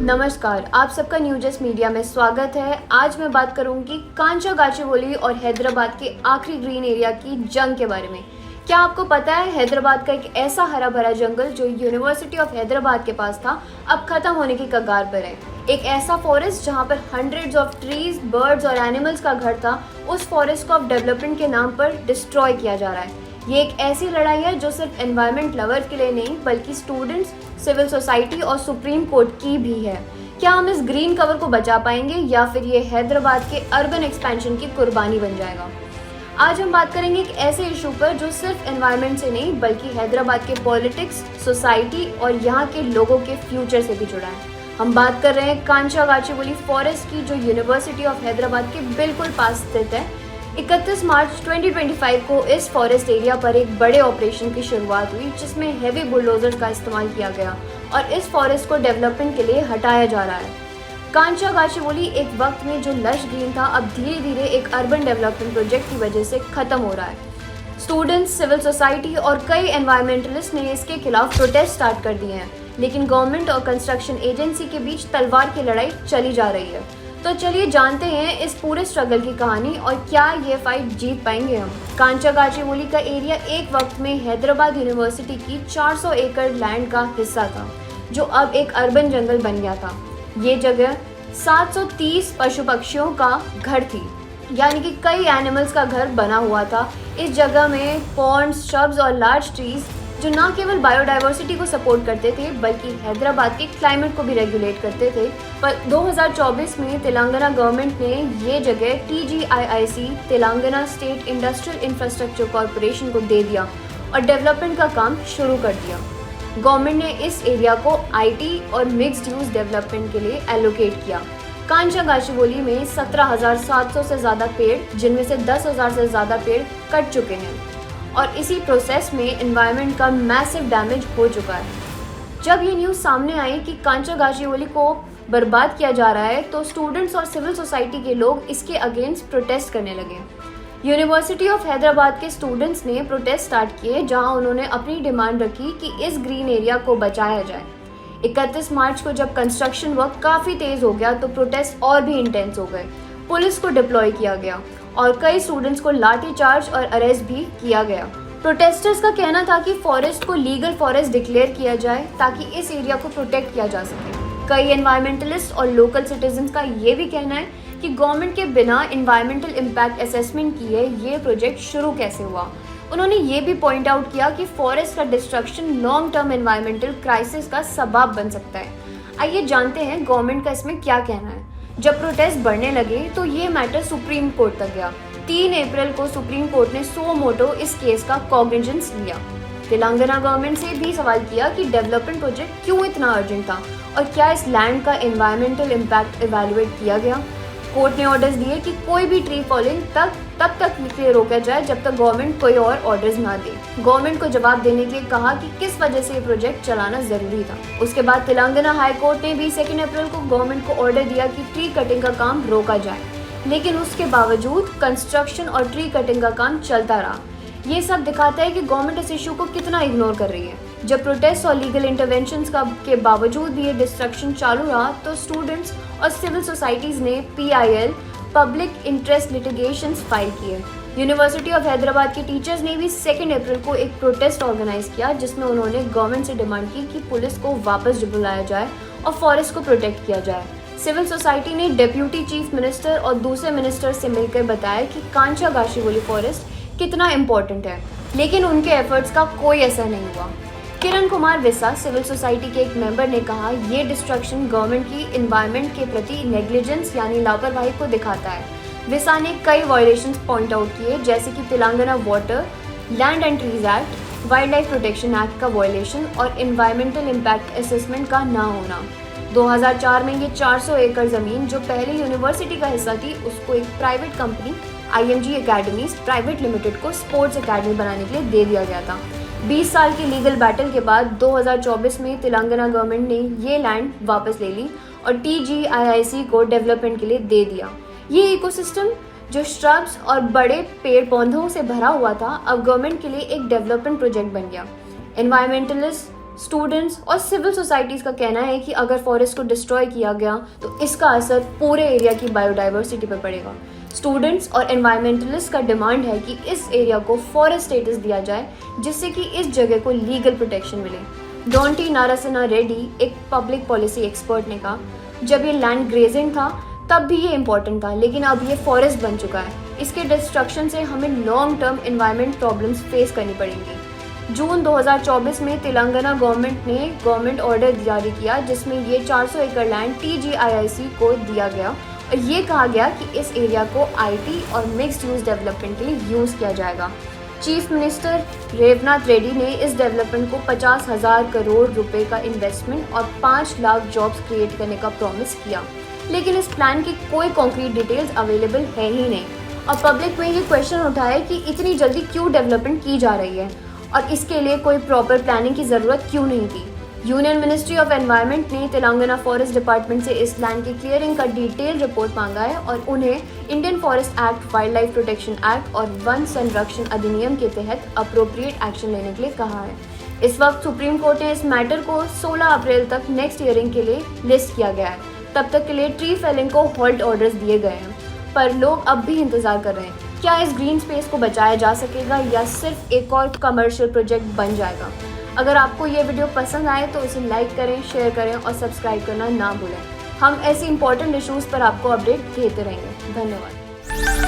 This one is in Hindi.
नमस्कार, आप सबका न्यूज़ मीडिया में स्वागत है। आज मैं बात करूंगी कांचा गाचीबोली और हैदराबाद के आखिरी ग्रीन एरिया की जंग के बारे में। क्या आपको पता है हैदराबाद का एक ऐसा हरा भरा जंगल जो यूनिवर्सिटी ऑफ हैदराबाद के पास था, अब खत्म होने की कगार पर है। एक ऐसा फॉरेस्ट जहां पर हंड्रेड्स ऑफ ट्रीज, बर्ड्स और एनिमल्स का घर था, उस फॉरेस्ट को अब डेवलपमेंट के नाम पर डिस्ट्रॉय किया जा रहा है। ये एक ऐसी लड़ाई है जो सिर्फ एनवायरनमेंट लवर्स के लिए नहीं बल्कि स्टूडेंट्स, सिविल सोसाइटी और सुप्रीम कोर्ट की भी है। क्या हम इस ग्रीन कवर को बचा पाएंगे या फिर ये हैदराबाद के अर्बन एक्सपेंशन की कुर्बानी बन जाएगा? आज हम बात करेंगे एक ऐसे इशू पर जो सिर्फ एनवायरनमेंट से नहीं बल्कि हैदराबाद के पॉलिटिक्स, सोसाइटी और यहाँ के लोगों के फ्यूचर से भी जुड़ा है। हम बात कर रहे हैं कांचा गाचीबोली फॉरेस्ट की, जो यूनिवर्सिटी ऑफ हैदराबाद के बिल्कुल पास स्थित है। 31 मार्च 2025 को इस फॉरेस्ट एरिया पर एक बड़े ऑपरेशन की शुरुआत हुई जिसमें हेवी बुलडोजर्स का इस्तेमाल किया गया और इस फॉरेस्ट को डेवलपमेंट के लिए हटाया जा रहा है। कांचा गाचीबोली एक वक्त में जो लश ग्रीन था, अब धीरे धीरे एक अर्बन डेवलपमेंट प्रोजेक्ट की वजह से खत्म हो रहा है। स्टूडेंट्स, सिविल सोसाइटी और कई एनवायरमेंटलिस्ट ने इसके खिलाफ प्रोटेस्ट स्टार्ट कर दिए हैं, लेकिन गवर्नमेंट और कंस्ट्रक्शन एजेंसी के बीच तलवार की लड़ाई चली जा रही है। तो चलिए जानते हैं इस पूरे स्ट्रगल की कहानी और क्या ये फाइट जीत पाएंगे हम। कांचा गाचीबोली का एरिया एक वक्त में हैदराबाद यूनिवर्सिटी की 400 एकड़ लैंड का हिस्सा था, जो अब एक अर्बन जंगल बन गया था। ये जगह 730 पशु पक्षियों का घर थी, यानी कि कई एनिमल्स का घर बना हुआ था। इस जगह में पॉन्ड्स, श्रब्स और लार्ज ट्रीज जो न केवल बायोडाइवर्सिटी को सपोर्ट करते थे बल्कि हैदराबाद के क्लाइमेट को भी रेगुलेट करते थे। पर 2024 में तेलंगाना गवर्नमेंट ने ये जगह TGIIC, Telangana state industrial infrastructure corporation को दे दिया और डेवलपमेंट का काम शुरू कर दिया। गवर्नमेंट ने इस एरिया को IT और मिक्स्ड यूज डेवलपमेंट के लिए एलोकेट किया। कांचा गाचीबोली में 17,700 से ज़्यादा पेड़, जिनमें से 10,000 से ज़्यादा पेड़ कट चुके हैं और इसी प्रोसेस में एनवायरनमेंट का मैसिव डैमेज हो चुका है। जब ये न्यूज़ सामने आई कि कांचा गाचीबोली को बर्बाद किया जा रहा है, तो स्टूडेंट्स और सिविल सोसाइटी के लोग इसके अगेंस्ट प्रोटेस्ट करने लगे। यूनिवर्सिटी ऑफ हैदराबाद के स्टूडेंट्स ने प्रोटेस्ट स्टार्ट किए, जहां उन्होंने अपनी डिमांड रखी कि इस ग्रीन एरिया को बचाया जाए। 31 मार्च को जब कंस्ट्रक्शन वर्क काफ़ी तेज़ हो गया तो प्रोटेस्ट और भी इंटेंस हो गए। पुलिस को डिप्लॉय किया गया और कई स्टूडेंट्स को लाठीचार्ज और अरेस्ट भी किया गया। प्रोटेस्टर्स का कहना था कि फॉरेस्ट को लीगल फॉरेस्ट डिक्लेयर किया जाए ताकि इस एरिया को प्रोटेक्ट किया जा सके। कई एनवायरमेंटलिस्ट और लोकल सिटीजन्स का ये भी कहना है कि गवर्नमेंट के बिना एनवायरमेंटल इम्पैक्ट असेसमेंट किए ये प्रोजेक्ट शुरू कैसे हुआ। उन्होंने ये भी पॉइंट आउट किया कि फॉरेस्ट का destruction long term environmental crisis का सबब बन सकता है। आइए जानते हैं गवर्नमेंट का इसमें क्या कहना है। जब प्रोटेस्ट बढ़ने लगे तो ये मैटर सुप्रीम कोर्ट तक गया। 3 अप्रैल को सुप्रीम कोर्ट ने सो मोटो इस केस का कॉग्निजेंस लिया। तेलंगाना गवर्नमेंट से भी सवाल किया कि डेवलपमेंट प्रोजेक्ट क्यों इतना अर्जेंट था और क्या इस लैंड का एनवायरमेंटल इम्पैक्ट इवैल्यूएट किया गया। कोर्ट ने ऑर्डर्स दिए कि कोई भी ट्री फॉलिंग तब तक क्लियर रोका जाए जब तक गवर्नमेंट कोई और ऑर्डर्स ना दे। गवर्नमेंट को जवाब देने के लिए कहा कि किस वजह से ये प्रोजेक्ट चलाना जरूरी था। उसके बाद तेलंगाना हाई कोर्ट ने भी 2 अप्रैल को गवर्नमेंट को ऑर्डर दिया कि ट्री कटिंग का काम रोका जाए, लेकिन उसके बावजूद कंस्ट्रक्शन और ट्री कटिंग का काम चलता रहा। ये सब दिखाता है कि गवर्नमेंट इस इशू को कितना इग्नोर कर रही है। जब प्रोटेस्ट और लीगल इंटरवेंशंस के बावजूद भी ये डिस्ट्रक्शन चालू रहा तो स्टूडेंट्स और सिविल सोसाइटीज़ ने PIL, public interest litigations file किए। यूनिवर्सिटी ऑफ हैदराबाद के टीचर्स ने भी 2 अप्रैल को एक प्रोटेस्ट ऑर्गेनाइज किया, जिसमें उन्होंने गवर्नमेंट से डिमांड की कि पुलिस को वापस बुलाया जाए और फॉरेस्ट को प्रोटेक्ट किया जाए। सिविल सोसाइटी ने डिप्यूटी चीफ मिनिस्टर और दूसरे मिनिस्टर से मिलकर बताया कि कांचा गाचीबोली फॉरेस्ट कितना इम्पोर्टेंट है, लेकिन उनके एफर्ट्स का कोई असर नहीं हुआ। किरण कुमार विसा, सिविल सोसाइटी के एक मेंबर ने कहा, ये डिस्ट्रक्शन गवर्नमेंट की एनवायरनमेंट के प्रति नेग्लिजेंस यानी लापरवाही को दिखाता है। विसा ने कई वायलेशंस पॉइंट आउट किए, जैसे कि Telangana water, land and trees act, wild life protection act का वायलेशन और एनवायरमेंटल इम्पैक्ट असेसमेंट का ना होना। 2004 में ये 400 एकड़ ज़मीन जो पहले यूनिवर्सिटी का हिस्सा थी, उसको एक private company IMG academies private limited को स्पोर्ट्स अकेडमी बनाने के लिए दे दिया गया था। 20 साल की लीगल बैटल के बाद 2024 में तेलंगाना गवर्नमेंट ने ये लैंड वापस ले ली और TGIIC को डेवलपमेंट के लिए दे दिया। ये इकोसिस्टम जो श्रब्स और बड़े पेड़ पौधों से भरा हुआ था, अब गवर्नमेंट के लिए एक डेवलपमेंट प्रोजेक्ट बन गया। एनवायरमेंटलिस्ट, स्टूडेंट्स और सिविल सोसाइटीज़ का कहना है कि अगर फॉरेस्ट को डिस्ट्रॉय किया गया तो इसका असर पूरे एरिया की बायोडाइवर्सिटी पर पड़ेगा। स्टूडेंट्स और एनवायरमेंटलिस्ट का डिमांड है कि इस एरिया को फॉरेस्ट स्टेटस दिया जाए, जिससे कि इस जगह को लीगल प्रोटेक्शन मिले। डॉन टी नारासिम्हा रेड्डी, एक पब्लिक पॉलिसी एक्सपर्ट, ने कहा, जब ये लैंड ग्रेजिंग था तब भी ये इम्पोर्टेंट था, लेकिन अब ये फॉरेस्ट बन चुका है। इसके डिस्ट्रक्शन से हमें long term environment problems face करनी पड़ेंगी। जून 2024 में तेलंगाना गवर्नमेंट ने गवर्नमेंट ऑर्डर जारी किया, जिसमें ये 400 एकड़ लैंड TGIIC को दिया गया और ये कहा गया कि इस एरिया को IT और मिक्स्ड यूज डेवलपमेंट के लिए यूज़ किया जाएगा। चीफ मिनिस्टर रेवनाथ रेड्डी ने इस डेवलपमेंट को 50,000 करोड़ रुपए का इन्वेस्टमेंट और 5 लाख जॉब्स क्रिएट करने का प्रॉमिस किया, लेकिन इस प्लान की कोई कॉन्क्रीट डिटेल्स अवेलेबल है ही नहीं। और पब्लिक में ये क्वेश्चन उठा है कि इतनी जल्दी क्यों डेवलपमेंट की जा रही है और इसके लिए कोई प्रॉपर प्लानिंग की ज़रूरत क्यों नहीं थी। यूनियन मिनिस्ट्री ऑफ एनवायरनमेंट ने तेलंगाना फॉरेस्ट डिपार्टमेंट से इस लैंड की क्लियरिंग का डिटेल रिपोर्ट मांगा है और उन्हें Indian forest act, wild life protection act और वन संरक्षण अधिनियम के तहत अप्रोप्रिएट एक्शन लेने के लिए कहा है। इस वक्त सुप्रीम कोर्ट ने इस मैटर को 16 अप्रैल तक नेक्स्ट हियरिंग के लिए लिस्ट किया गया है। तब तक के लिए ट्री फेलिंग को होल्ड ऑर्डर्स दिए गए हैं, पर लोग अब भी इंतजार कर रहे हैं क्या इस ग्रीन स्पेस को बचाया जा सकेगा या सिर्फ एक और कमर्शियल प्रोजेक्ट बन जाएगा। अगर आपको ये वीडियो पसंद आए तो इसे लाइक करें, शेयर करें और सब्सक्राइब करना ना भूलें। हम ऐसे इंपॉर्टेंट इश्यूज़ पर आपको अपडेट देते रहेंगे। धन्यवाद।